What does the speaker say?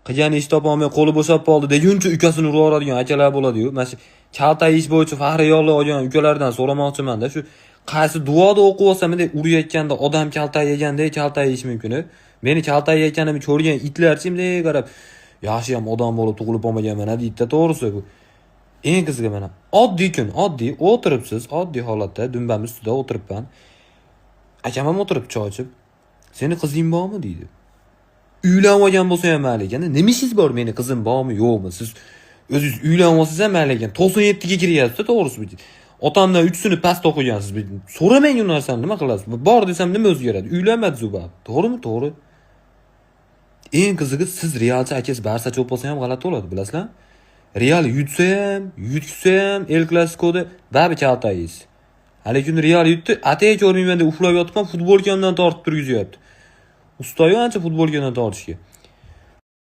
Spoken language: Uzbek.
qilgan ish topolmay qo'li bo'shab qoldi deguncha ukasini uradigan akalar bo'ladi-yu. Mana shu kalta ish bo'yicha faxriy yo'llar olgan ukalardan so'ramoqchiman-da, shu qaysi duoda o'qib olsam edi urayotganda odam kalta yegandek kalta yeyish mumkin. Meni kalta yeganimni ko'rgan itlar bunday qarab, yaxshi ham odam bo'lib tug'ilib olmaganman deydi, to'g'risi bu. Eng qizig'i mana oddiy kun, oddiy o'tiribsiz, oddiy holatda dumbam ustida o'tiribman. Akam ham o'tirib choy ichib, "Seni qizing bormi?" deydi. Uylanib olgan bo'lsa ham mayli ekan. Nima ishingiz bor, meni qizim bormi, yo'qmi? Siz o'zingiz uylanib olsangiz ham mayli ekan. 97 ga kiryapsiz, to'g'risi bu. Otamdan 3 sinf past o'qigansiz. So'ramang u narsani, nima qilasiz? Bor desam nima o'zgaradi? Uylanmadingiz u bab. To'g'rimi? To'g'ri. Eng qizig'i siz Realchi akasi Barsa cho'p bo'lsa ham g'alati bo'ladi, bilasizlar? Real yutsa ham, yutsa ham El Clasico'da babi kaltaysiz. Lekin Real yutdi, atay ko'rmayman deb uxlab yotibman, futbolkamdan tortib turgizyapti. Ustoyi ancha futbolkadan tortishga.